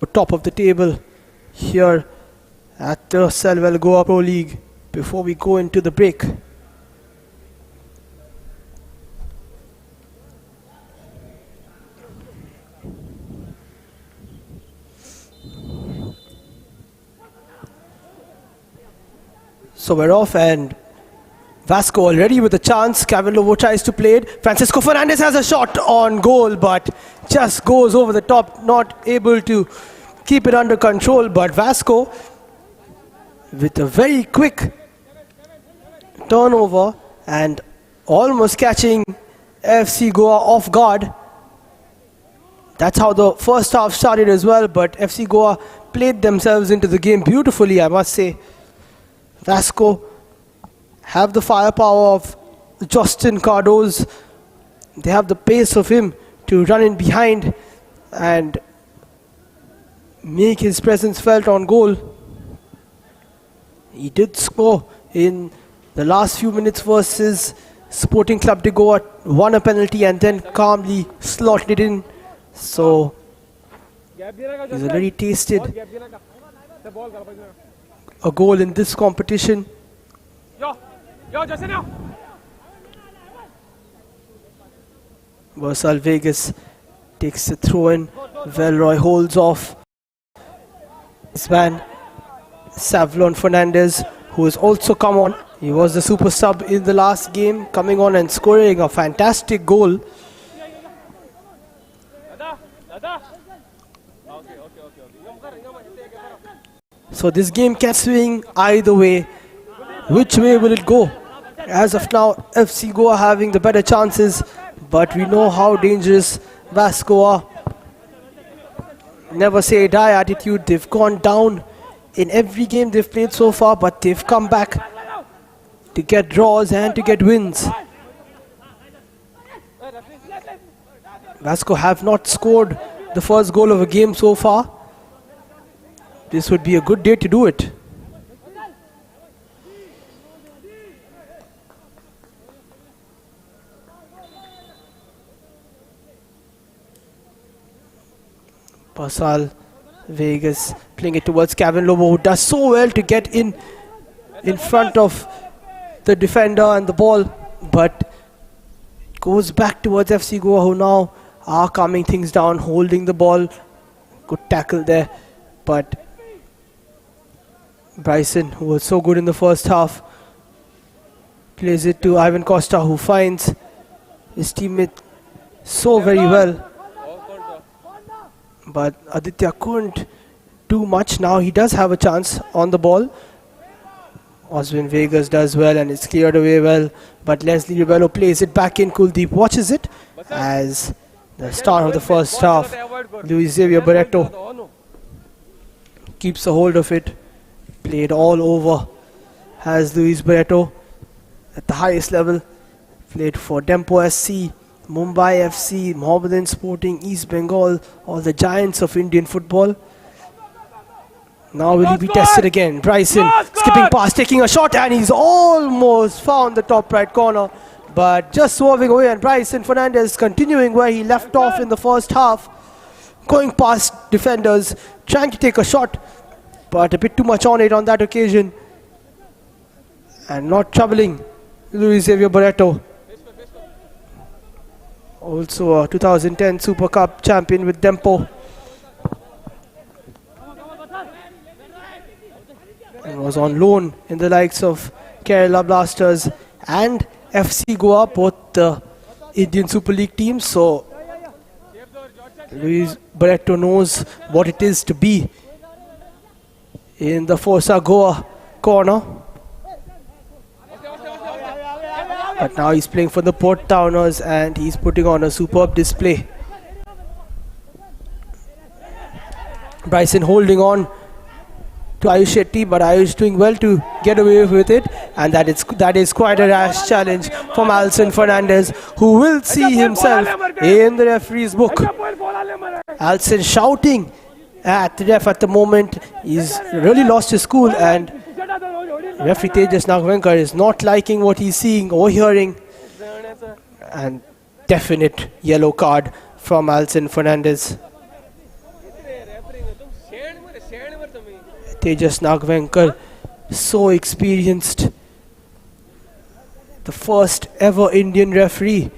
top of the table here at the Selwell Goa Pro League before we go into the break. So we're off, and Vasco already with a chance. Kevin Lobo tries to play it. Francisco Fernandez has a shot on goal, but just goes over the top, not able to keep it under control. But Vasco, with a very quick turnover and almost catching FC Goa off guard. That's how the first half started as well, but FC Goa played themselves into the game beautifully, I must say. Vasco have the firepower of Justin Cardoz. They have the pace of him to run in behind and make his presence felt on goal. He did score in the last few minutes versus Sporting Club de Goa, won a penalty and then calmly slotted it in. So he's already tasted a goal in this competition. Versal Vegas takes the throw in. Velroy holds off this man, Savlon Fernandez, who has also come on. He was the super sub in the last game, coming on and scoring a fantastic goal. So this game can swing either way. Which way will it go? As of now, FC Goa having the better chances, but we know how dangerous Vasco are. Never say die attitude. They've gone down in every game they've played so far, but they've come back to get draws and to get wins. Vasco have not scored the first goal of a game so far. This would be a good day to do it. Versal Vegas playing it towards Kevin Lobo, who does so well to get in front of the defender and the ball, but goes back towards FC Goa, who now are calming things down, holding the ball. Good tackle there, but Bryson, who was so good in the first half, plays it to Ivan Costa, who finds his teammate so very well. But Aditya couldn't do much. Now he does have a chance on the ball. Oswin Vegas does well and it's cleared away well. But Leslie Ribello plays it back in. Kuldeep watches it as the star of the first half, Luis Xavier Barreto, keeps a hold of it. Played all over has Luis Barreto at the highest level. Played for Dempo SC, Mumbai FC, Mohammedan Sporting, East Bengal, all the giants of Indian football. Now will he be tested again? Bryson skipping past, taking a shot, and he's almost found the top right corner, but just swerving away. And Bryson Fernandez continuing where he left off in the first half, going past defenders, trying to take a shot, but a bit too much on it on that occasion, and not troubling Luis Xavier Barreto. Also a 2010 Super Cup champion with Dempo, and was on loan in the likes of Kerala Blasters and FC Goa, both the Indian Super League teams. So Luis Barreto knows what it is to be in the Forza Goa corner. But now he's playing for the Port Towners and he's putting on a superb display. Bryson holding on to Ayush Shetty, but Ayush doing well to get away with it, and that is quite a rash challenge from Alson Fernandez, who will see himself in the referee's book. Alson shouting at the ref at the moment. He's really lost his cool, and referee Tejas Nagvenkar is not liking what he's seeing or hearing, and definite yellow card from Alson Fernandez. Tejas Nagvenkar, so experienced. The first ever Indian referee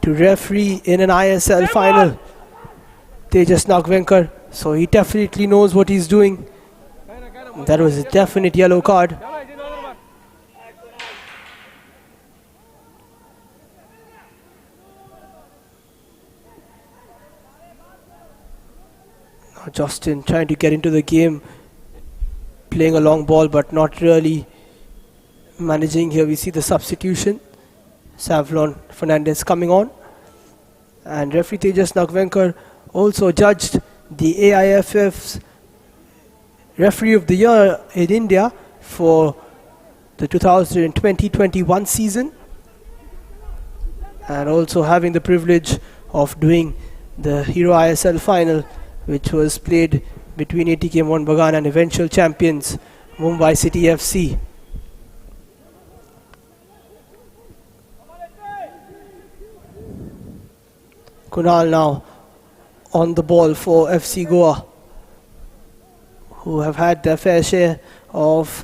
to referee in an ISL final. Tejas Nagvenkar, so he definitely knows what he's doing. That was a definite yellow card. Now Justin trying to get into the game, playing a long ball but not really managing. Here we see the substitution. Savlon Fernandez coming on. And referee Tejas Nagvenkar also judged the AIFF's Referee of the Year in India for the 2020-21 season, and also having the privilege of doing the Hero ISL final, which was played between ATK Mohun Bagan and eventual champions Mumbai City FC. Kunal now on the ball for FC Goa, who have had their fair share of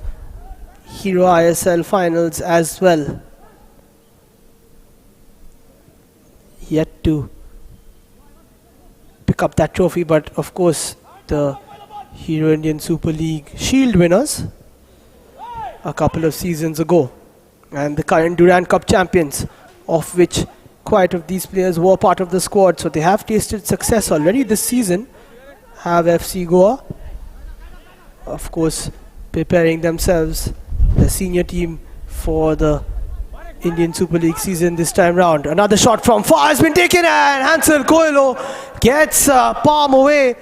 Hero ISL finals as well. Yet to pick up that trophy, but of course the Hero Indian Super League Shield winners a couple of seasons ago, and the current Durand Cup champions, of which quite of these players were part of the squad, so they have tasted success already this season. Have FC Goa, of course, preparing themselves, the senior team, for the Indian Super League season this time round. Another shot from far has been taken, and Hansel Coelho gets palm away.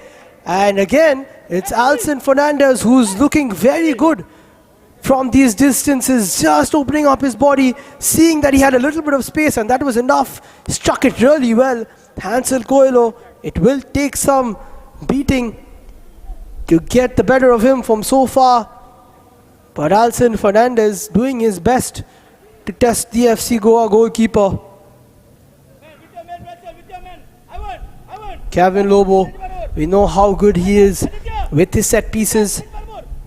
And again, it's Alson Fernandez who's looking very good from these distances, just opening up his body, seeing that he had a little bit of space, and that was enough. Struck it really well. Hansel Coelho, it will take some beating to get the better of him from so far, but Alson Fernandez doing his best to test the FC Goa goalkeeper. Kevin Lobo, we know how good he is with his set pieces.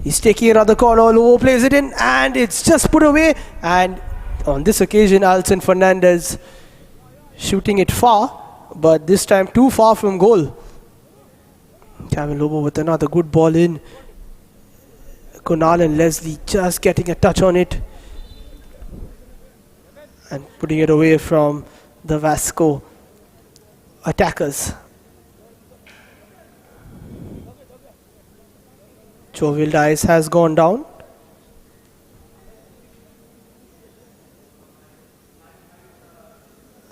He's taking another corner, Lobo plays it in, and it's just put away. And on this occasion, Alson Fernandez shooting it far, but this time too far from goal. Kevin Lobo with another good ball in. Kunal and Leslie just getting a touch on it and putting it away from the Vasco attackers. Jovial Dice has gone down.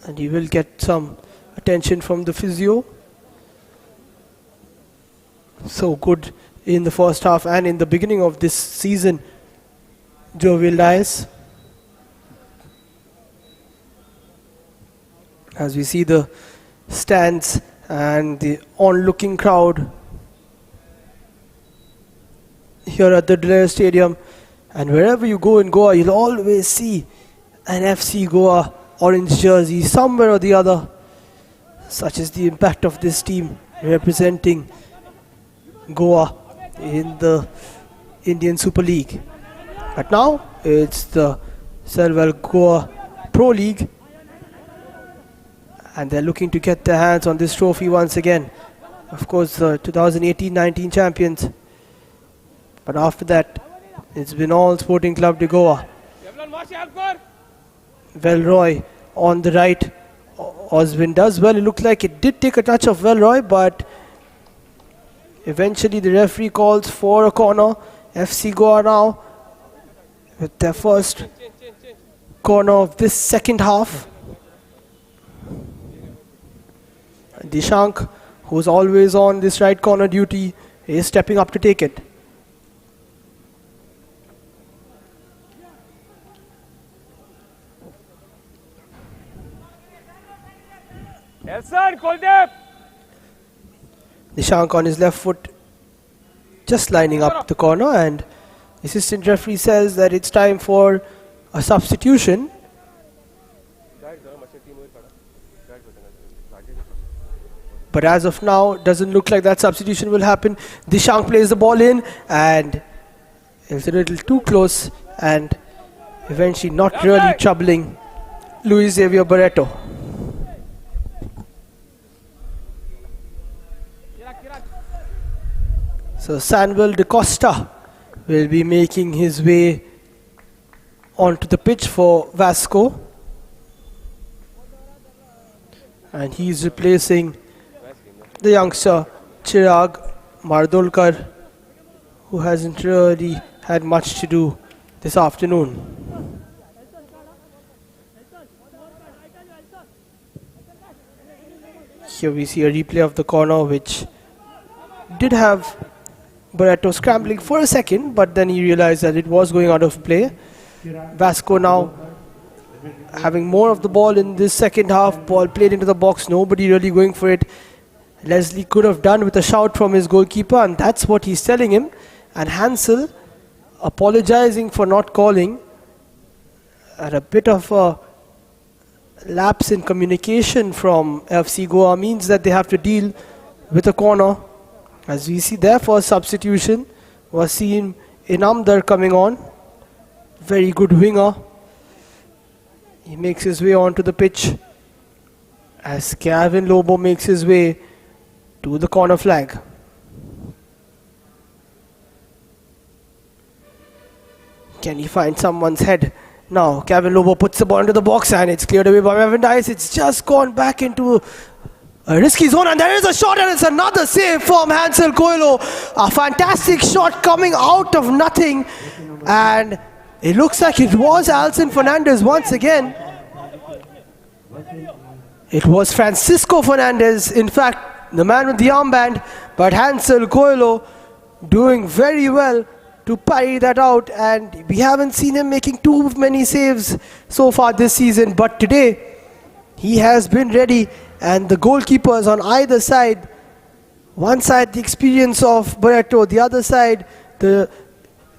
And he will get some attention from the physio. So good in the first half and in the beginning of this season, Jovial Dice. As we see the stands and the onlooking crowd here at the Delair Stadium, and wherever you go in Goa, you'll always see an FC Goa orange jersey somewhere or the other. Such is the impact of this team representing Goa in the Indian Super League. But now it's the Selval Goa Pro League, and they're looking to get their hands on this trophy once again. Of course, the 2018-19 champions. But after that, it's been all Sporting Club de Goa. Velroy on the right. Oswin does well. It looked like it did take a touch of Velroy, but eventually the referee calls for a corner. FC Goa now with their first corner of this second half. Dishank, who's always on this right corner duty, is stepping up to take it. Dishank on his left foot, just lining up the corner, and the assistant referee says that it's time for a substitution. But as of now, doesn't look like that substitution will happen. Dishang plays the ball in and it's a little too close and eventually not really troubling Luis Xavier Barreto. So Samuel Da Costa will be making his way onto the pitch for Vasco. And he's replacing the youngster Chirag Mardolkar, who hasn't really had much to do this afternoon. Here we see a replay of the corner which did have Barreto scrambling for a second, but then he realized that it was going out of play. Vasco now having more of the ball in this second half. Ball played into the box, nobody really going for it. Leslie could have done with a shout from his goalkeeper, and that's what he's telling him. And Hansel apologizing for not calling, and a bit of a lapse in communication from FC Goa means that they have to deal with a corner. As we see their first substitution, Wasim Inamdar coming on. Very good winger. He makes his way onto the pitch as Kevin Lobo makes his way to the corner flag. Can he find someone's head? Now Kevin Lobo puts the ball into the box and it's cleared away by Mavin Dice. It's just gone back into a risky zone, and there is a shot, and it's another save from Hansel Coelho. A fantastic shot coming out of nothing, and it looks like it was Alson Fernandez once again. It was Francisco Fernandez, in fact, the man with the armband, but Hansel Coelho doing very well to parry that out, and we haven't seen him making too many saves so far this season, but today he has been ready. And the goalkeepers on either side, one side the experience of Barreto, the other side the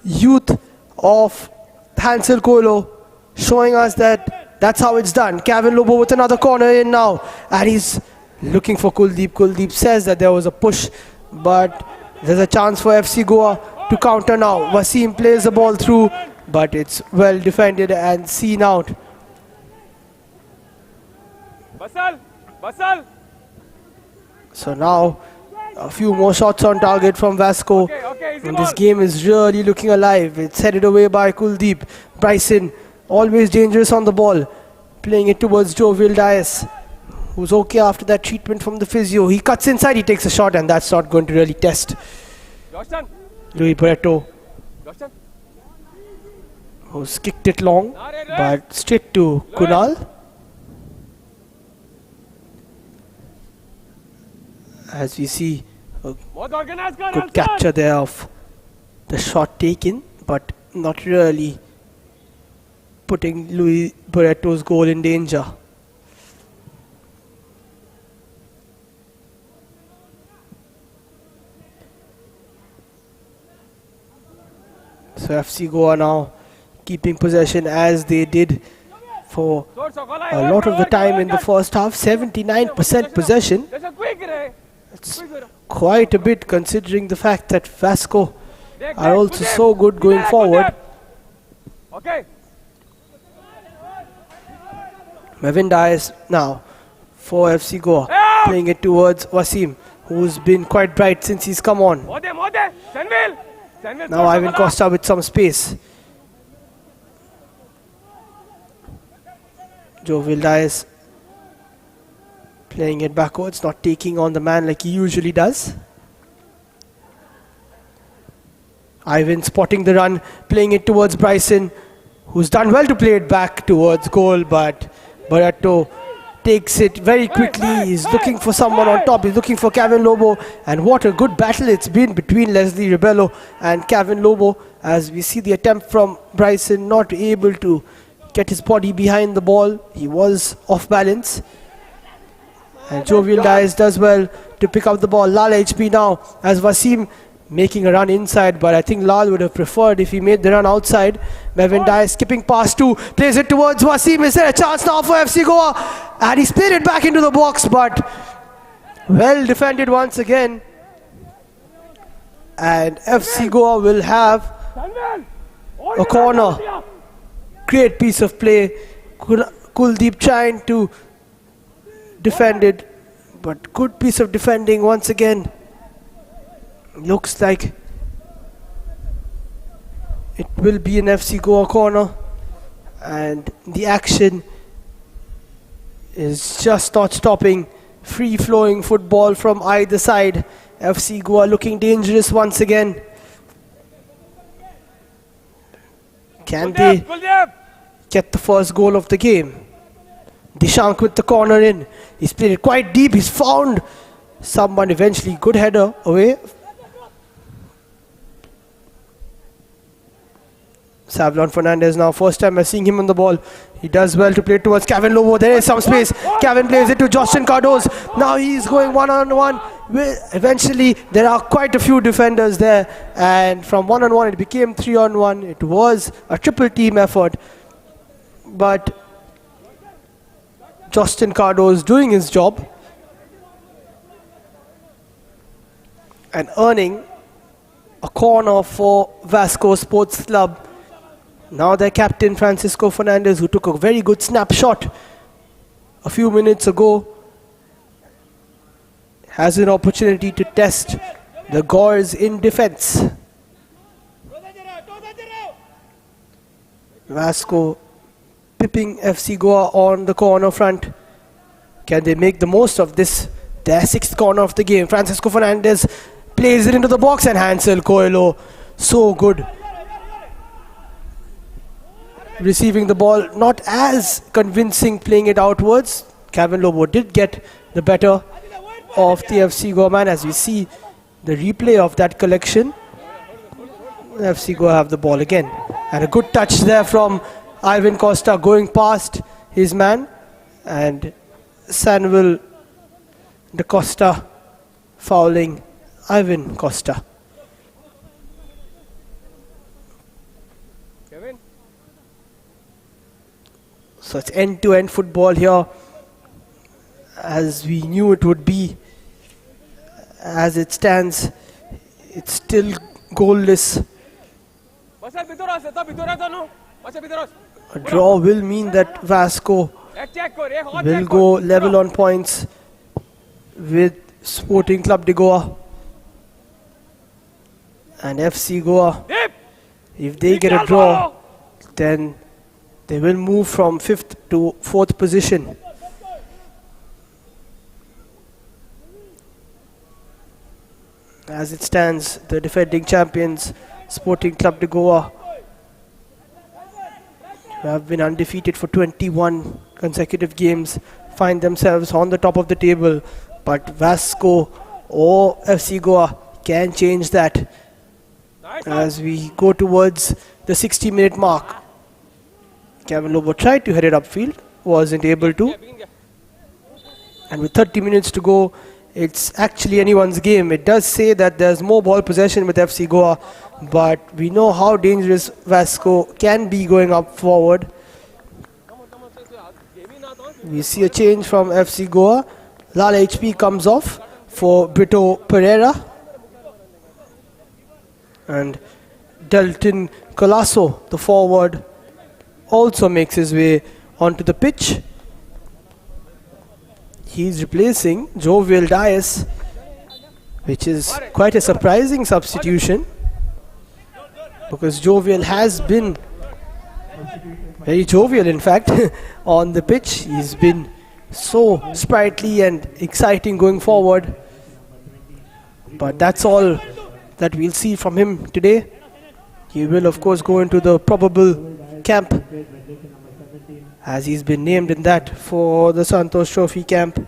youth of Hansel Coelho, showing us that that's how it's done. Kevin Lobo with another corner in now, and he's looking for Kuldeep. Kuldeep says that there was a push, but there's a chance for FC Goa to counter now. Wasim plays the ball through, but it's well defended and seen out. So now a few more shots on target from Vasco, and this game is really looking alive. It's headed away by Kuldeep. Bryson, always dangerous on the ball, playing it towards Jovial Dias, who's okay after that treatment from the physio. He cuts inside, he takes a shot, and that's not going to really test Luis Barreto, who's kicked it long, but straight to Kunal. As we see a good capture there of the shot taken, but not really putting Luis Barreto's goal in danger. So FC Goa now keeping possession as they did for a lot of the time in the first half. 79% possession. It's quite a bit considering the fact that Vasco are also so good going forward. Mavin Dias now for FC Goa, playing it towards Wasim, who's been quite bright since he's come on. Now Ivan Costa with some space. Jovial Dias playing it backwards, not taking on the man like he usually does. Ivan spotting the run, playing it towards Bryson, who's done well to play it back towards goal, but Barreto takes it very quickly. He's looking for someone on top. He's looking for Kevin Lobo, and what a good battle it's been between Leslie Rebello and Kevin Lobo, as we see the attempt from Bryson, not able to get his body behind the ball. He was off balance. And Jovial Dias does well to pick up the ball. Lal HP now as Wasim making a run inside, but I think Lal would have preferred if he made the run outside. Mavin Dias skipping past two, plays it towards Wasim. Is there a chance now for FC Goa? And he's played it back into the box, but Well defended once again. And FC Goa will have a corner. Great piece of play. Kuldeep trying to defend it, but good piece of defending once again. Looks like it will be an FC Goa corner, and the action is just not stopping. Free flowing football from either side. FC Goa looking dangerous once again. Can they get the first goal of the game? Dishank with the corner in. He's played it quite deep. He's found someone eventually. Good header away. Savlon Fernandez now, first time I'm seeing him on the ball. He does well to play towards Kevin Lobo. There is some space. Kevin plays it to Justin Cardoz. Now he's going one-on-one. Eventually, there are quite a few defenders there. And from one-on-one, it became 3-on-1. It was a triple team effort. But Justin Cardoz doing his job and earning a corner for Vasco Sports Club. Now their captain Francisco Fernandez, who took a very good snapshot a few minutes ago, has an opportunity to test the Gores in defense. Vasco pipping FC Goa on the corner front. Can they make the most of this? Their sixth corner of the game. Francisco Fernandez plays it into the box, and Hansel Coelho, so good. Receiving the ball, not as convincing, playing it outwards. Kevin Lobo did get the better of the FC Goa man, as we see the replay of that collection. FC Goa have the ball again. And a good touch there from Ivan Costa, going past his man. And Samuel Da Costa fouling Ivan Costa. So it's end-to-end football here, as we knew it would be. As it stands, it's still goalless. A draw will mean that Vasco will go level on points with Sporting Club de Goa. And FC Goa, if they get a draw, then they will move from 5th to 4th position. As it stands, the defending champions, Sporting Club de Goa, who have been undefeated for 21 consecutive games, find themselves on the top of the table. But Vasco or FC Goa can change that as we go towards the 60-minute mark. Kevin Lobo tried to head it upfield, wasn't able to. And with 30 minutes to go, it's actually anyone's game. It does say that there's more ball possession with FC Goa, but we know how dangerous Vasco can be going up forward. We see a change from FC Goa. Lal HP comes off for Brito Pereira. And Dalton Colasso, the forward, also makes his way onto the pitch. He's replacing Jovial Dias, which is quite a surprising substitution, because Jovial has been very jovial, in fact, on the pitch. He's been so sprightly and exciting going forward. But that's all that we'll see from him today. He will, of course, go into the probable camp, as he's been named in that for the Santosh Trophy camp.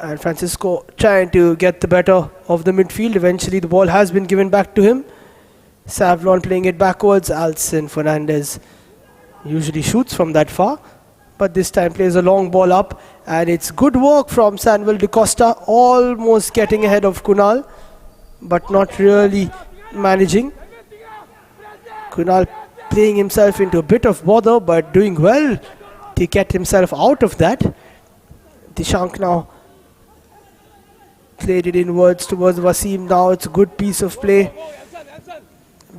And Francisco trying to get the better of the midfield. Eventually the ball has been given back to him. Savlon playing it backwards. Alcin Fernandez usually shoots from that far, but this time plays a long ball up, and it's good work from Samuel Da Costa, almost getting ahead of Kunal, but not really managing. Kunal playing himself into a bit of bother, but doing well to get himself out of that. Dishank now Played it inwards towards Wasim. Now it's a good piece of play.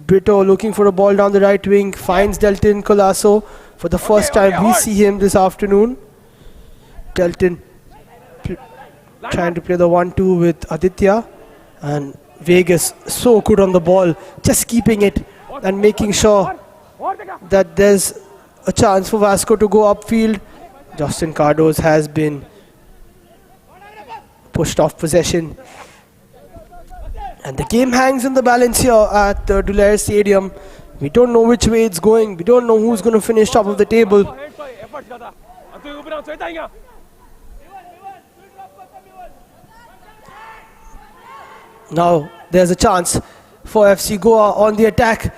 Brito looking for a ball down the right wing. Finds Delton Colasso. For the first time we see him this afternoon. Delton trying to play the 1-2 with Aditya. And Vegas so good on the ball. Just keeping it and making sure that there's a chance for Vasco to go upfield. Justin Cardoz has been pushed off possession. And the game hangs in the balance here at the Dulair Stadium. We don't know which way it's going. We don't know who's going to finish top of the table. Now there's a chance for FC Goa on the attack.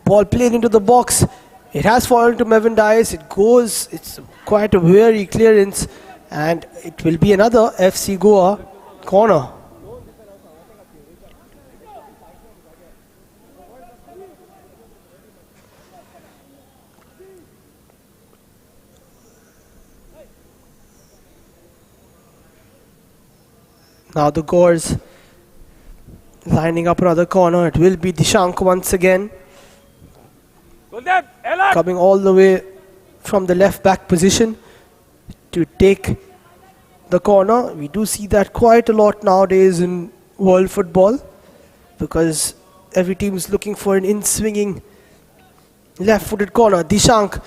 Ball played into the box. It has fallen to Mevin Dias. It goes, it's quite a weary clearance. And it will be another FC Goa corner. Now the Gores lining up another corner. It will be Dishank once again. Coming all the way from the left back position to take the corner. We do see that quite a lot nowadays in world football, because every team is looking for an in-swinging left-footed corner. Dishank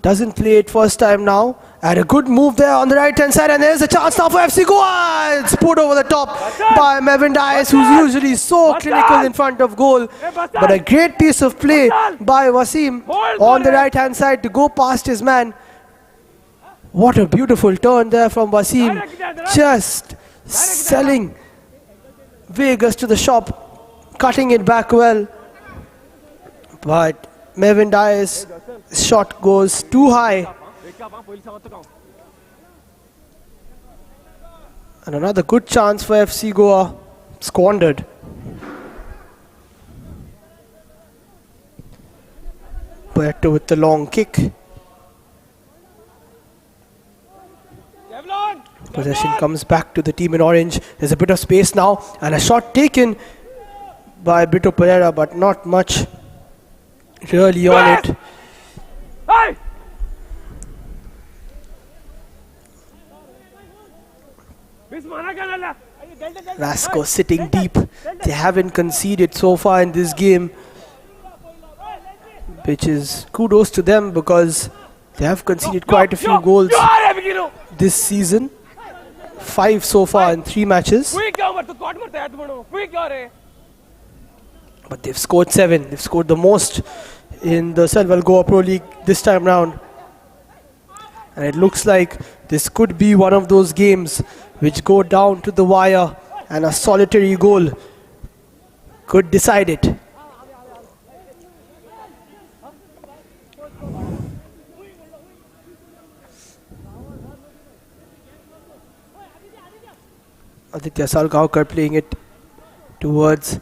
doesn't play it first time now. And a good move there on the right-hand side, and there's a chance now for FC Goa. It's put over the top by Mevin Dias, who's usually so clinical in front of goal. But a great piece of play by Wasim on the right-hand side to go past his man. What a beautiful turn there from Wasim. Just selling Vegas to the shop, cutting it back well. But Mevin Dias' shot goes too high. And another good chance for FC Goa, squandered. Puerto with the long kick. Possession comes back to the team in orange. There's a bit of space now, and a shot taken by Brito Pereira, but not much really on it. Vasco sitting deep. They haven't conceded so far in this game, which is kudos to them, because they have conceded quite a few goals this season. 5 so far in 3 matches. But they've scored 7. They've scored the most in the Selval Goa Pro League this time round. And it looks like this could be one of those games which go down to the wire, and a solitary goal could decide it. Aditya Salgaonkar playing it towards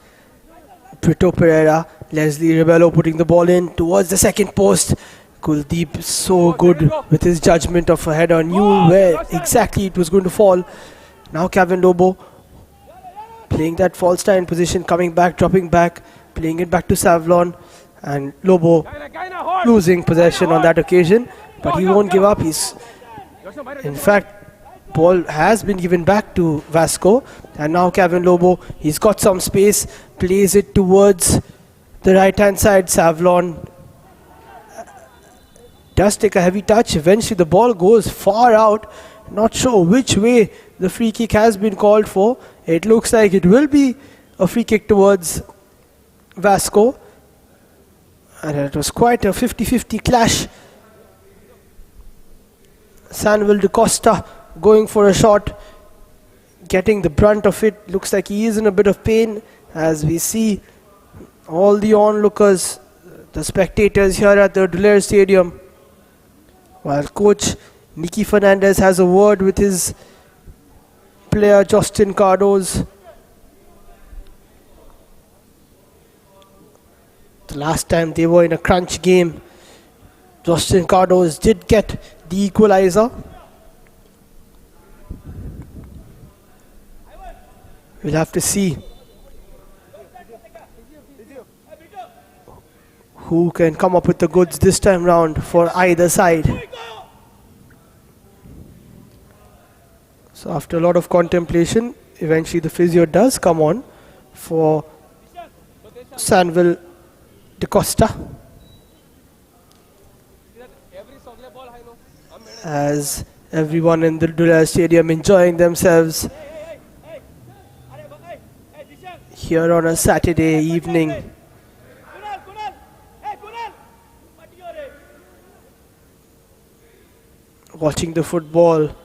Brito Pereira. Leslie Rebello putting the ball in towards the second post. Kuldeep so good with his judgment of a header, knew where exactly it was going to fall. Now Kevin Lobo playing that false start in position, coming back, dropping back, playing it back to Savlon, and Lobo losing possession on that occasion, but he won't give up. In fact, ball has been given back to Vasco, and now Kevin Lobo, he's got some space, plays it towards the right hand side. Savlon does take a heavy touch. Eventually the ball goes far out. Not sure which way the free kick has been called for. It looks like it will be a free kick towards Vasco, and it was quite a 50-50 clash. Samuel De Costa going for a shot, getting the brunt of it. Looks like he is in a bit of pain, as we see all the onlookers, the spectators here at the Dulair Stadium, while coach Nicky Fernandez has a word with his player Justin Cardoz. The last time they were in a crunch game, Justin Cardoz did get the equalizer. We'll have to see who can come up with the goods this time round for either side. So after a lot of contemplation, eventually the physio does come on for Sanville De Costa, as everyone in the Dulera Stadium enjoying themselves here on a Saturday evening. Watching the football,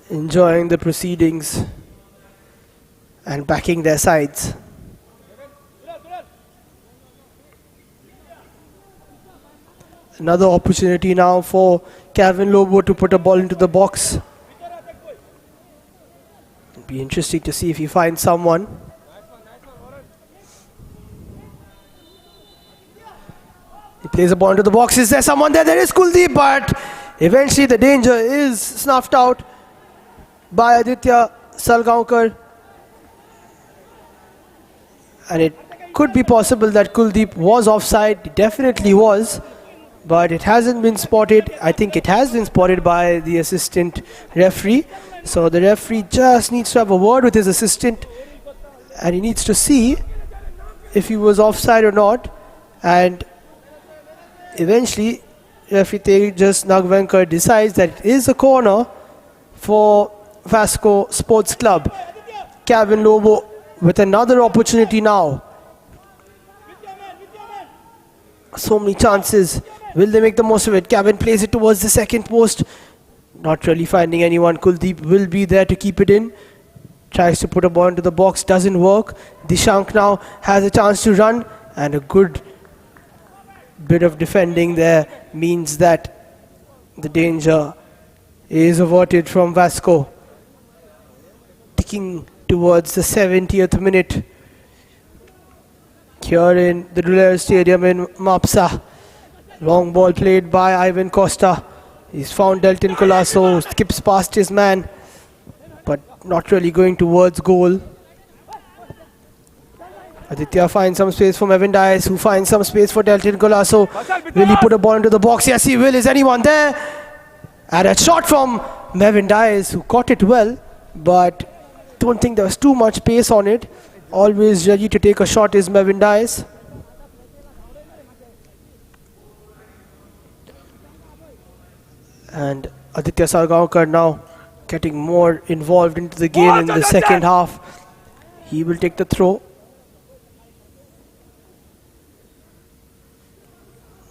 enjoying the proceedings and backing their sides. Another opportunity now for Kevin Lobo to put a ball into the box. It'll be interesting to see if he finds someone. He plays a ball into the box. Is there someone there? There is Kuldeep, but eventually the danger is snuffed out by Aditya Salgaonkar. And it could be possible that Kuldeep was offside. It definitely was. But it hasn't been spotted. I think it has been spotted by the assistant referee. So the referee just needs to have a word with his assistant, and he needs to see if he was offside or not. And eventually, referee Tejas Nagvenkar decides that it is a corner for Vasco Sports Club. Kevin Lobo with another opportunity now. So many chances. Will they make the most of it? Kevin plays it towards the second post. Not really finding anyone. Kuldeep will be there to keep it in. Tries to put a ball into the box. Doesn't work. Dishank now has a chance to run. And a good bit of defending there means that the danger is averted from Vasco. Ticking towards the 70th minute here in the Dulera Stadium in Mapsa. Long ball played by Ivan Costa. He's found Delton Colasso, skips past his man, but not really going towards goal. Aditya finds some space for Mevin Dias, who finds some space for Delton Colasso. Will he put a ball into the box? Yes, he will. Is anyone there? And a shot from Mevin Dias, who caught it well, but don't think there was too much pace on it. Always ready to take a shot is Mevin Dias. And Aditya Salgaonkar now getting more involved into the game in the second half. He will take the throw.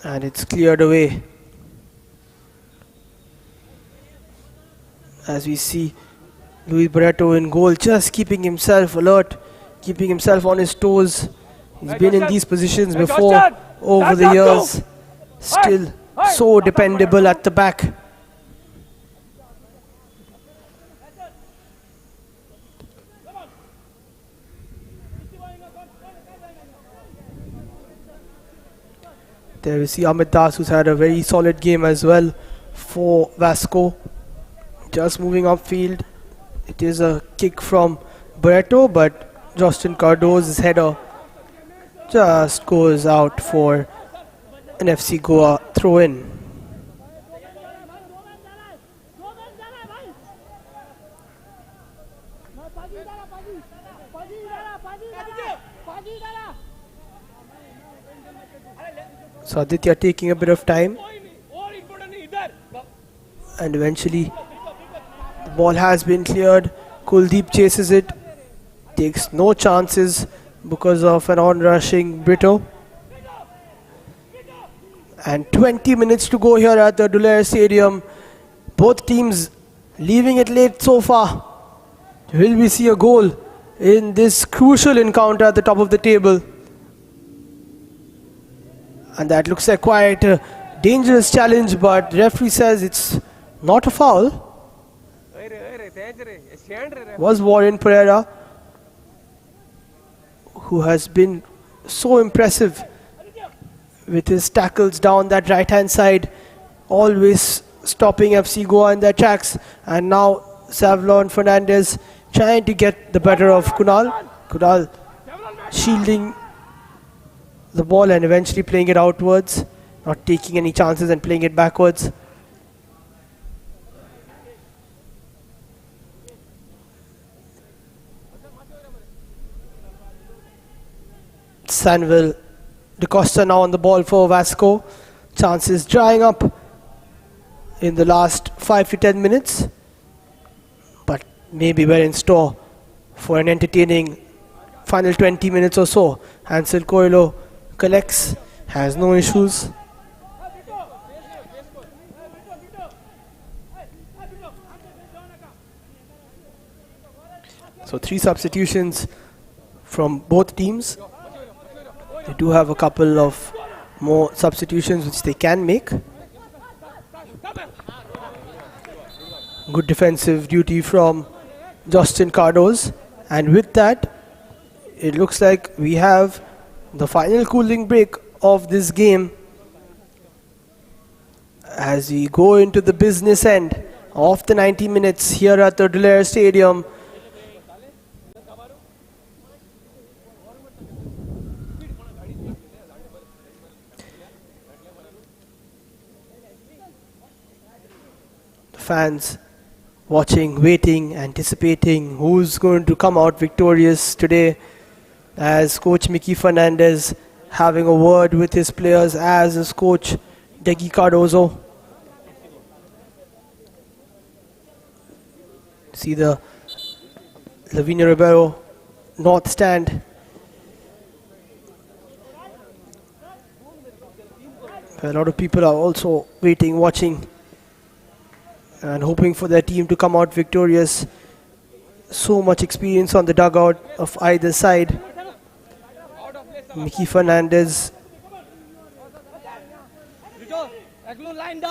And it's cleared away. As we see Luis Barreto in goal, just keeping himself alert, keeping himself on his toes. He's been in these positions before over the years. Still so dependable at the back. There we see Amit Das, who's had a very solid game as well for Vasco. Just moving upfield. It is a kick from Barreto, but Justin Cardozo's header just goes out for an FC Goa throw-in. So Aditya taking a bit of time, and eventually the ball has been cleared. Kuldeep chases it, takes no chances because of an on-rushing Brito. And 20 minutes to go here at the Dulera Stadium. Both teams leaving it late so far. Will we see a goal in this crucial encounter at the top of the table? And that looks like quite a dangerous challenge, but referee says it's not a foul. Was Warren Pereira, who has been so impressive with his tackles down that right hand side, always stopping FC Goa in their tracks. And now Savlon Fernandez trying to get the better of Kunal. Kunal shielding the ball and eventually playing it outwards, not taking any chances and playing it backwards. Sanville De Costa now on the ball for Vasco. Chances drying up in the last 5 to 10 minutes, but maybe we're in store for an entertaining final 20 minutes or so. Hansel Coelho collects, has no issues. So 3 substitutions from both teams. They do have a couple of more substitutions which they can make. Good defensive duty from Justin Cardoz, and with that it looks like we have the final cooling break of this game as we go into the business end of the 90 minutes here at the Dulair Stadium. Fans watching, waiting, anticipating who's going to come out victorious today, as coach Mickey Fernandez having a word with his players, as is coach Deggy Cardozo. See the Lavinia Ribeiro North stand. A lot of people are also waiting, watching, and hoping for their team to come out victorious. So much experience on the dugout of either side. Mickey Fernandez,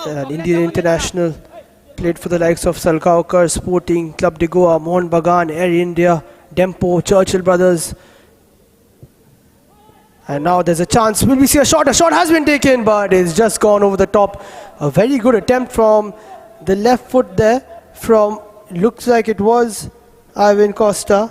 an Indian international, played for the likes of Salgaonkar, Sporting, Club de Goa, Mohun Bagan, Air India, Dempo, Churchill Brothers. And now there's a chance. Will we see a shot? A shot has been taken, but it's just gone over the top. A very good attempt from the left foot there from, looks like it was Ivan Costa.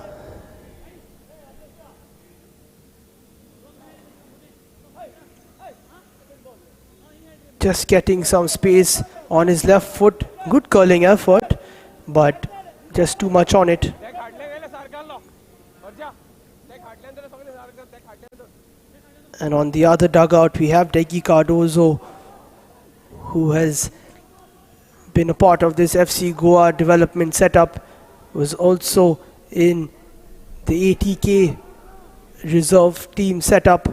Just getting some space on his left foot. Good curling effort, but just too much on it. And on the other dugout we have Deggy Cardozo, who has been a part of this FC Goa development setup, was also in the ATK reserve team setup,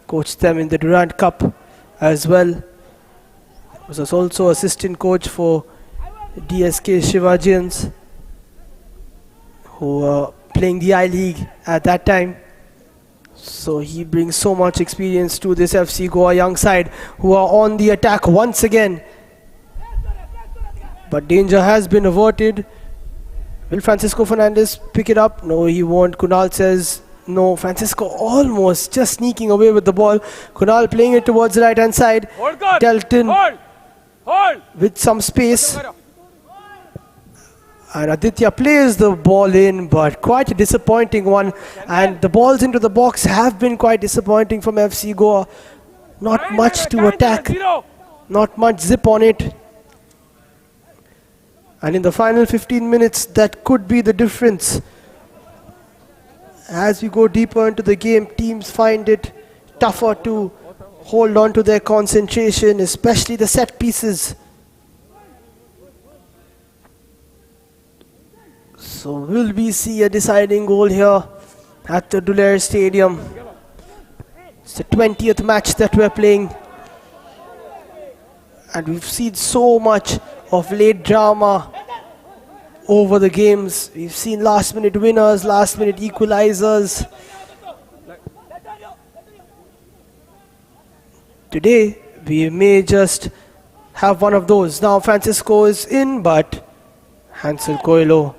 coached them in the Durand Cup as well, was also assistant coach for DSK Shivajians, who were playing the I-League at that time. So he brings so much experience to this FC Goa young side, who are on the attack once again. But danger has been averted. Will Francisco Fernandez pick it up? No, he won't. Kunal says no. Francisco almost just sneaking away with the ball. Kunal playing it towards the right hand side. Dealt in with some space. And Aditya plays the ball in, but quite a disappointing one. And the balls into the box have been quite disappointing from FC Goa. Not much to attack. Not much zip on it. And in the final 15 minutes, that could be the difference. As we go deeper into the game, teams find it tougher to hold on to their concentration, especially the set pieces. So will we see a deciding goal here at the Dulair Stadium? It's the 20th match that we're playing. And we've seen so much of late drama over the games. We've seen last minute winners, last minute equalizers. Today we may just have one of those. Now Francisco is in, but Hansel Coelho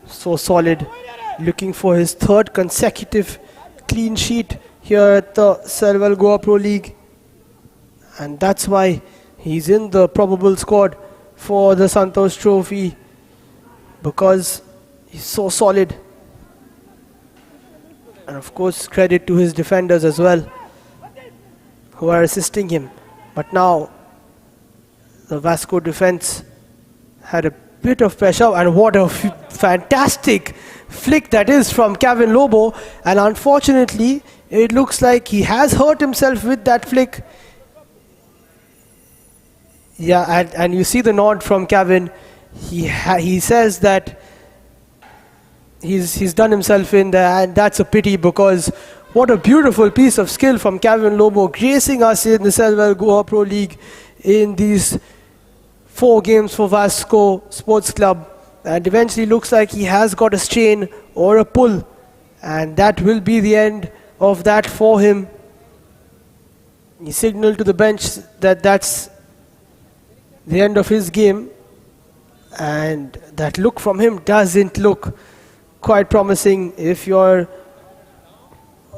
so solid, looking for his 3rd consecutive clean sheet here at the Serval Goa Pro League, and that's why he's in the probable squad for the Santosh Trophy, because He's so solid. And of course, credit to his defenders as well, who are assisting him. But now, the Vasco defense had a bit of pressure, and what a fantastic flick that is from Kevin Lobo. And unfortunately, it looks like he has hurt himself with that flick. Yeah, and you see the nod from Kevin. He says that he's done himself in there, and that's a pity, because what a beautiful piece of skill from Kevin Lobo, gracing us in the Selwell Goa Pro League in these 4 games for Vasco Sports Club. And eventually looks like he has got a strain or a pull, and that will be the end of that for him. He signaled to the bench that that's the end of his game, and that look from him doesn't look quite promising. If you're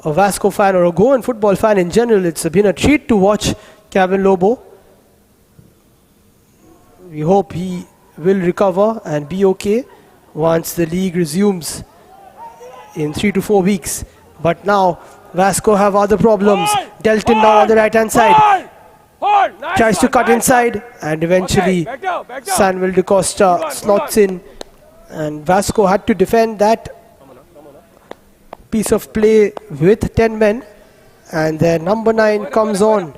a Vasco fan or a Goan football fan in general, it's been a treat to watch Kevin Lobo. We hope he will recover and be okay once the league resumes in 3 to 4 weeks. But now Vasco have other problems. Delton now on the right hand side tries to cut inside, and eventually Samuel Da Costa slots in, and Vasco had to defend that piece of play with 10 men, and their number 9 comes on.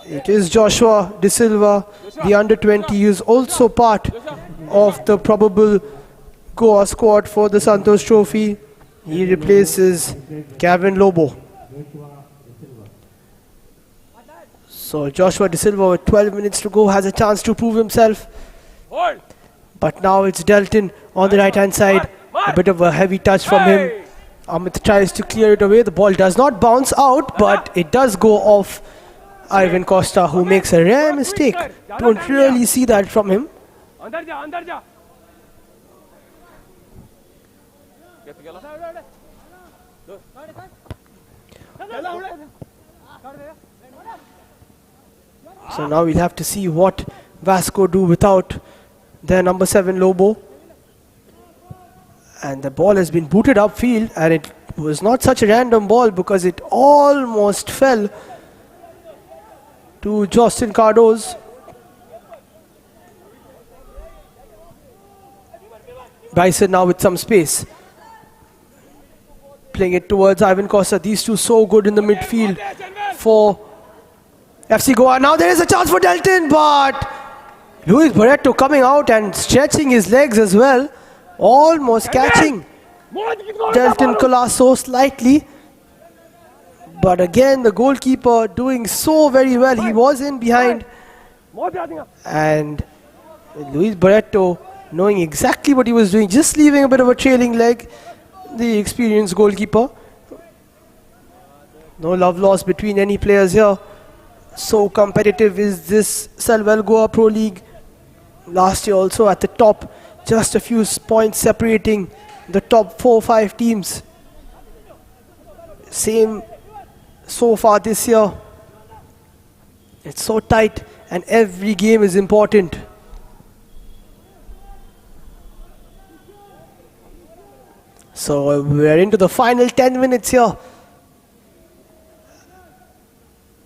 It is Joshua De Silva, the under-20, is also part of the probable Goa squad for the Santosh Trophy. He replaces Kevin Lobo. So Joshua De Silva, with 12 minutes to go, has a chance to prove himself. But now it's Delton on the right-hand side. A bit of a heavy touch from him. Amit tries to clear it away. The ball does not bounce out, but it does go off Ivan Costa, who makes a rare mistake. Don't really see that from him. So now we'll have to see what Vasco do without their number 7 Lobo. And the ball has been booted upfield, and it was not such a random ball, because it almost fell to Justin Cardoz. Bryson now with some space, playing it towards Ivan Costa. These two so good in the midfield for FC Goa. Now there is a chance for Delton, but Luis Barreto coming out and stretching his legs as well, almost catching Delton Colasso slightly. But again, the goalkeeper doing so very well. He was in behind, and Luis Barreto knowing exactly what he was doing, just leaving a bit of a trailing leg. The experienced goalkeeper. No love lost between any players here. So competitive is this Selwell Goa Pro League. Last year also at the top, just a few points separating the top 4-5 teams. Same so far this year. It's so tight, and every game is important. So we're into the final 10 minutes here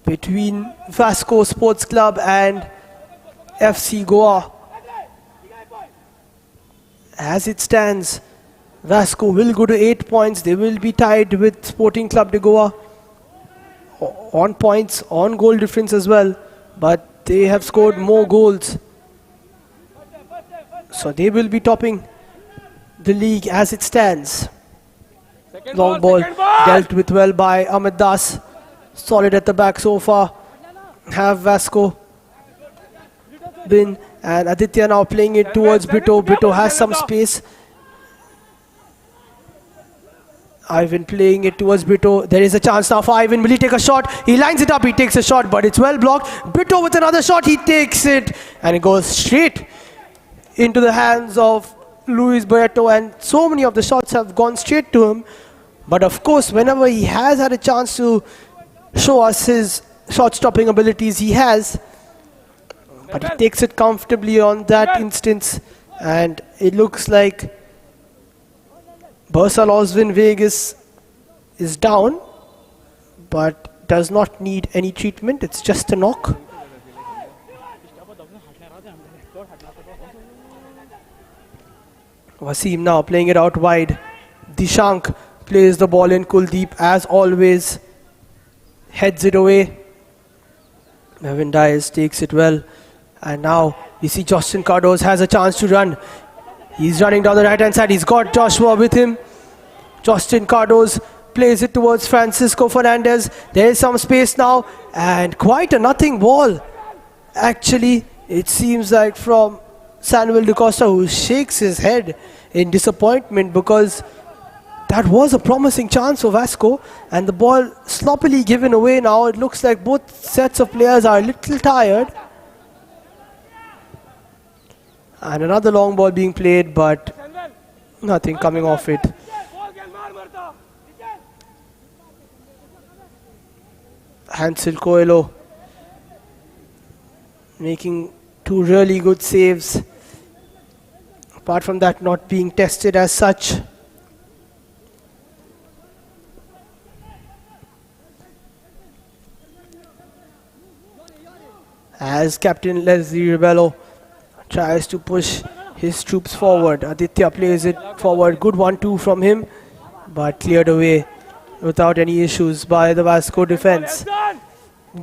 between Vasco Sports Club and FC Goa. As it stands, Vasco will go to 8 points. They will be tied with Sporting Club de Goa on points, on goal difference as well, but they have scored more goals, so they will be topping the league as it stands. Long ball dealt with well by Amit Das. Solid at the back so far have Vasco been, and Aditya now playing it towards Brito. Brito has some space. Ivan playing it towards Brito. There is a chance now for Ivan. Will he take a shot? He lines it up, he takes a shot, but it's well blocked. Brito with another shot, he takes it, and it goes straight into the hands of Luis Barreto, and so many of the shots have gone straight to him. But of course, whenever he has had a chance to show us his shot-stopping abilities, he has. But he takes it comfortably on that instance, and it looks like Bursal Oswin Vegas is down, but does not need any treatment. It's just a knock. Wasim now playing it out wide. Dishank plays the ball in. Kuldeep, as always, heads it away. Mevin Dias takes it well. And now we see Justin Cardoz has a chance to run. He's running down the right hand side. He's got Joshua with him. Justin Cardoz plays it towards Francisco Fernandez. There is some space now. And quite a nothing ball. Actually, it seems like from Samuel Da Costa, who shakes his head in disappointment because that was a promising chance for Vasco, and the ball sloppily given away now. It looks like both sets of players are a little tired. And another long ball being played, but nothing coming off it. Hansel Coelho making two really good saves. Apart from that, not being tested as such. As Captain Leslie Rebello tries to push his troops forward. Aditya plays it forward. Good 1-2 from him, but cleared away without any issues by the Vasco defense.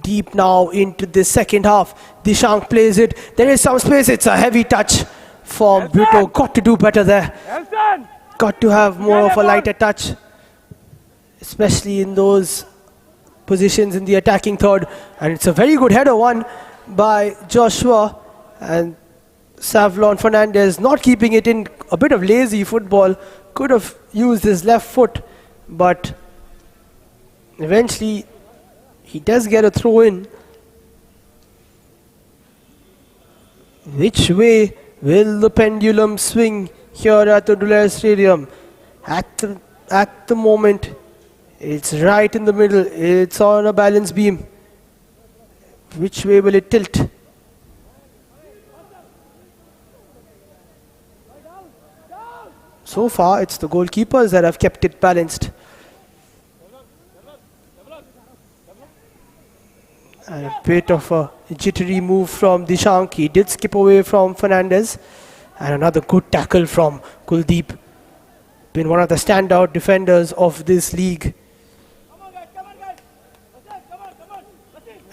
Deep now into the second half. Dishank plays it. There is some space. It's a heavy touch from Brito. Got to do better there. Got to have more of a lighter touch, especially in those positions in the attacking third. And it's a very good header won by Joshua, and Savlon Fernandez not keeping it in. A bit of lazy football. Could have used his left foot, but eventually he does get a throw in. Which way will the pendulum swing here at the Dulair Stadium? At the moment, it's right in the middle. It's on a balance beam. Which way will it tilt? So far, it's the goalkeepers that have kept it balanced. And a bit of a jittery move from Dishank. He did skip away from Fernandez. And another good tackle from Kuldeep. Been one of the standout defenders of this league.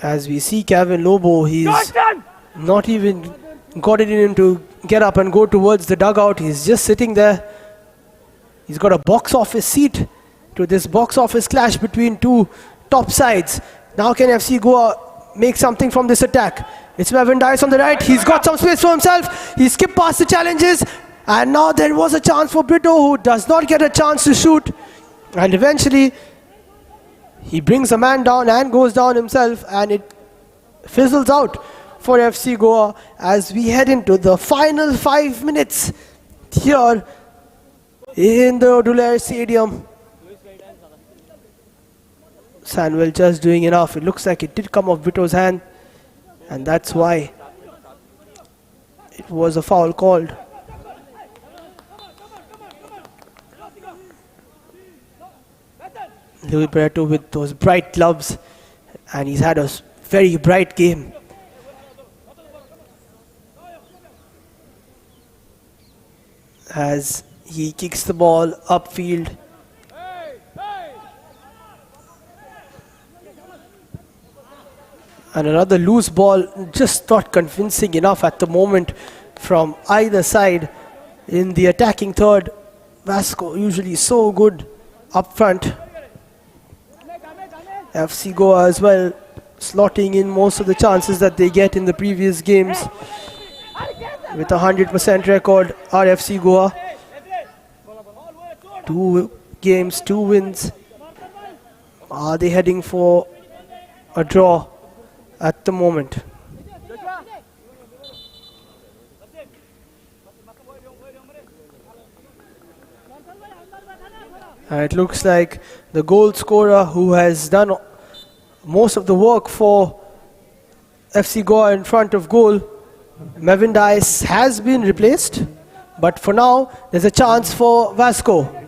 As we see Kevin Lobo, he's not even got it in him to get up and go towards the dugout. He's just sitting there. He's got a box office seat to this box office clash between two top sides. Now can FC Goa make something from this attack? It's Mevin Dias on the right. He's got some space for himself. He skipped past the challenges. And now there was a chance for Brito, who does not get a chance to shoot. And eventually, he brings a man down and goes down himself. And it fizzles out for FC Goa as we head into the final 5 minutes here in the Dulair Stadium. Samuel just doing enough. It looks like it did come off Brito's hand, and that's why it was a foul called. Louis Barreto with those bright gloves, and he's had a very bright game. As he kicks the ball upfield. And another loose ball, just not convincing enough at the moment from either side. In the attacking third, Vasco usually so good up front. FC Goa as well, slotting in most of the chances that they get in the previous games. With a 100% record, RFC Goa. 2 games, 2 wins. Are they heading for a draw at the moment? And it looks like the goal scorer who has done most of the work for FC Goa in front of goal, Mevin Dias, has been replaced. But for now, there's a chance for Vasco.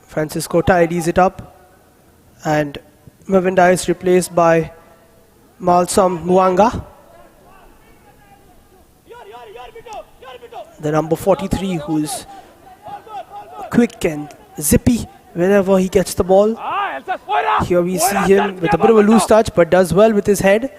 Francisco tidies it up, and Mavinda is replaced by Malsam Muanga, the number 43, who's quick and zippy whenever he gets the ball. Here we see him with a bit of a loose touch, but does well with his head.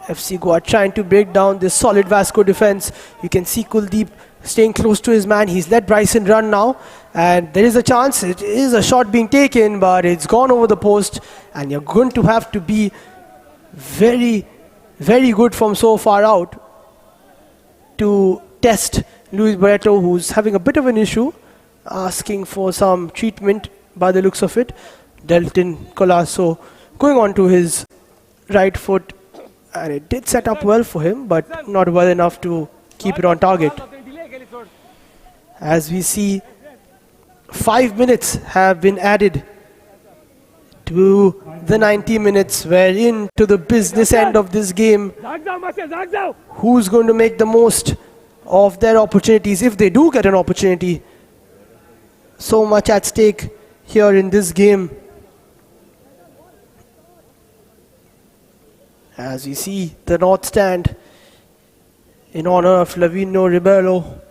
FC Goa trying to break down this solid Vasco defense. You can see Kuldeep staying close to his man. He's let Bryson run now, and there is a chance. It is a shot being taken, but it's gone over the post, and you're going to have to be very, very good from so far out to test Luis Barreto, who's having a bit of an issue, asking for some treatment by the looks of it. Delton Colasso going on to his right foot, and it did set up well for him, but not well enough to keep it on target. As we see, 5 minutes have been added to the 90 minutes. We're into the business end of this game. Who's going to make the most of their opportunities, if they do get an opportunity? So much at stake here in this game. As we see the North Stand in honor of Lavino Rebelo.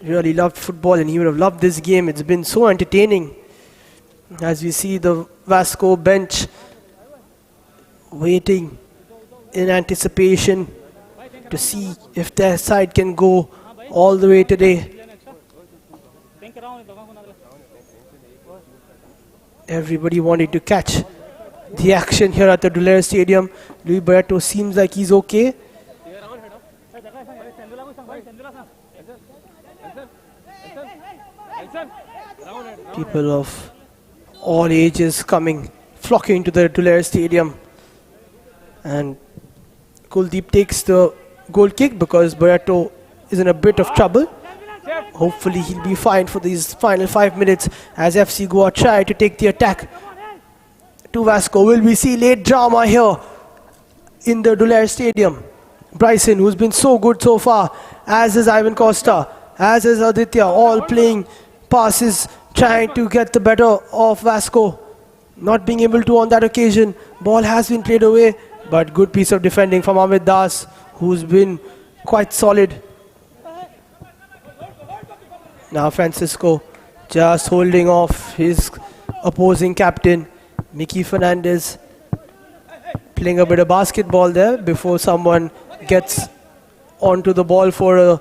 Really loved football, and he would have loved this game. It's been so entertaining. As we see the Vasco bench waiting in anticipation to see if their side can go all the way today. Everybody wanted to catch the action here at the Dulair Stadium. Luis Barreto seems like he's okay. People of all ages flocking to the Dulair Stadium. And Kuldeep takes the goal kick because Barreto is in a bit of trouble. Hopefully he'll be fine for these final 5 minutes as FC Goa try to take the attack to Vasco. Will we see late drama here in the Dulair Stadium? Bryson, who's been so good so far, as is Ivan Costa, as is Aditya, all playing passes, trying to get the better of Vasco. Not being able to on that occasion. Ball has been played away, but good piece of defending from Amit Das, who's been quite solid. Now Francisco just holding off his opposing captain, Mickey Fernandez, playing a bit of basketball there before someone gets onto the ball for a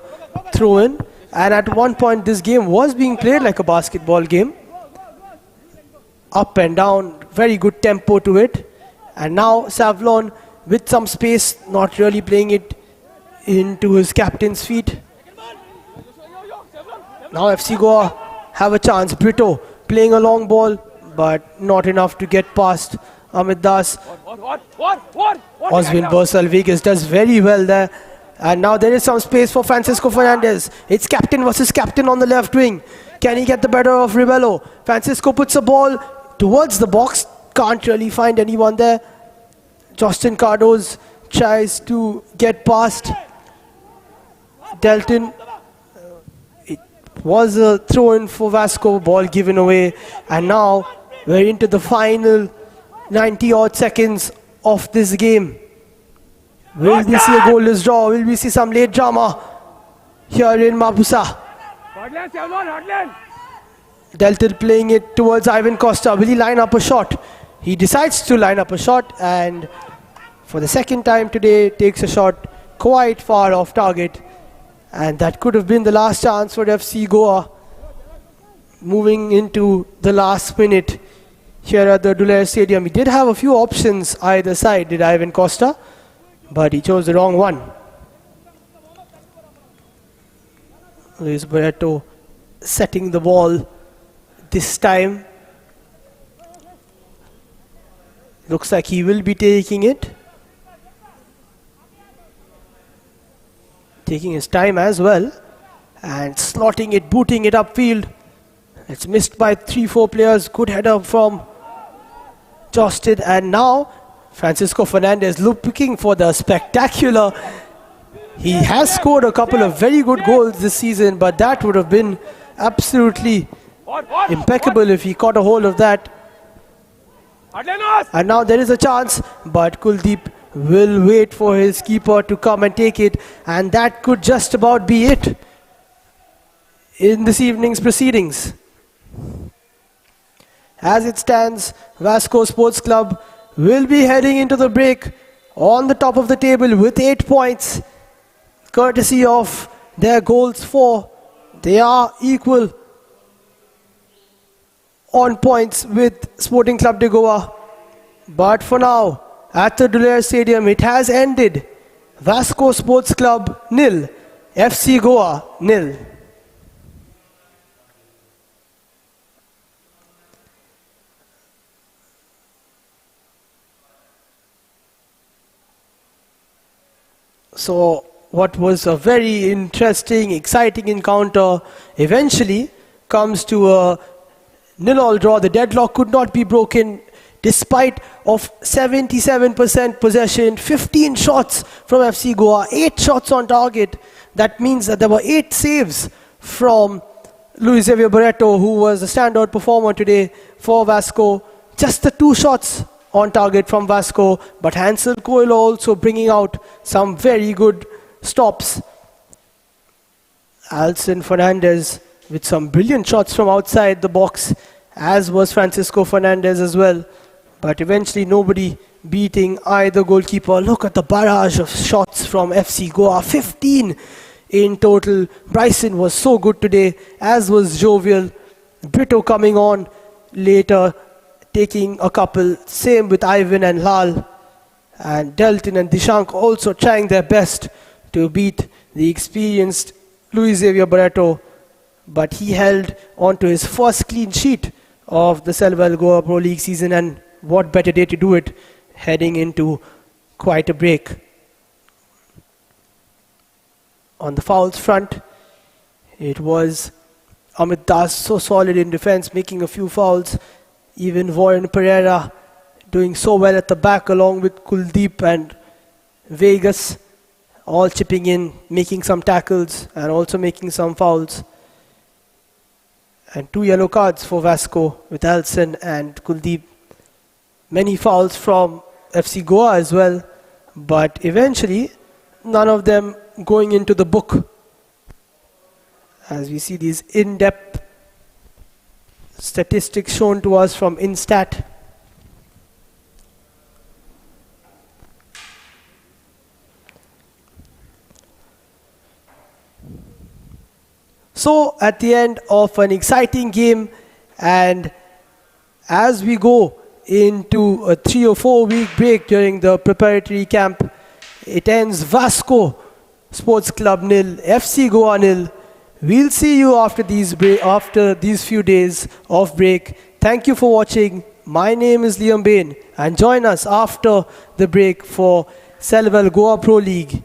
throw-in. And at one point this game was being played like a basketball game. Up and down, very good tempo to it. And now Savlon with some space, not really playing it into his captain's feet. Now FC Goa have a chance. Brito playing a long ball, but not enough to get past Amit Das. Oswin Bursal Vegas does very well there. And now there is some space for Francisco Fernandez. It's captain versus captain on the left wing. Can he get the better of Rebelo? Francisco puts the ball towards the box. Can't really find anyone there. Justin Cardoz tries to get past Delton. It was a throw-in for Vasco, ball given away. And now we're into the final 90-odd seconds of this game. Will we see a goalless draw? Will we see some late drama here in Mapusa? Delton playing it towards Ivan Costa. Will he line up a shot? He decides to line up a shot, and for the second time today takes a shot quite far off target. And that could have been the last chance for FC Goa moving into the last minute here at the Dulair Stadium. He did have a few options either side, did Ivan Costa, but he chose the wrong one. Luis Barreto setting the ball this time. Looks like he will be taking it. Taking his time as well. And slotting it, booting it upfield. It's missed by 3-4 players. Good header from Justin. And now Francisco Fernandez looking for the spectacular He has scored a couple of very good goals this season, but that would have been absolutely impeccable if he caught a hold of that. And now there is a chance, but Kuldeep will wait for his keeper to come and take it, and that could just about be it in this evening's proceedings. As it stands, Vasco Sports Club will be heading into the break on the top of the table with 8 points, courtesy of their goals for. They are equal on points with Sporting Club de Goa. But for now, at the Dulair Stadium, it has ended. Vasco Sports Club 0, FC Goa 0. So what was a very interesting, exciting encounter eventually comes to a 0-0 draw. The deadlock could not be broken despite of 77% possession, 15 shots from FC Goa, 8 shots on target. That means that there were 8 saves from Luis Xavier Barreto, who was a standout performer today for Vasco. Just the 2 shots on target from Vasco, but Hansel Coelho also bringing out some very good stops. Alson Fernandez with some brilliant shots from outside the box, as was Francisco Fernandez as well. But eventually nobody beating either goalkeeper. Look at the barrage of shots from FC Goa, 15 in total. Bryson was so good today, as was Jovial. Brito coming on later, taking a couple. Same with Ivan and Lal. And Delton and Dishank also trying their best to beat the experienced Luis Xavier Barreto. But he held on to his first clean sheet of the Selval Goa Pro League season, and what better day to do it heading into quite a break. On the fouls front, it was Amit Das so solid in defense, making a few fouls. Even Warren Pereira doing so well at the back, along with Kuldeep and Vegas, all chipping in, making some tackles and also making some fouls. And 2 yellow cards for Vasco with Alson and Kuldeep. Many fouls from FC Goa as well, but eventually none of them going into the book. As we see these in-depth statistics shown to us from Instat. So at the end of an exciting game, and as we go into a 3 or 4 week break during the preparatory camp, it ends Vasco Sports Club 0, FC Goa 0. We'll see you after these few days of break. Thank you for watching. My name is Liam Bain, and join us after the break for Selval Goa Pro League.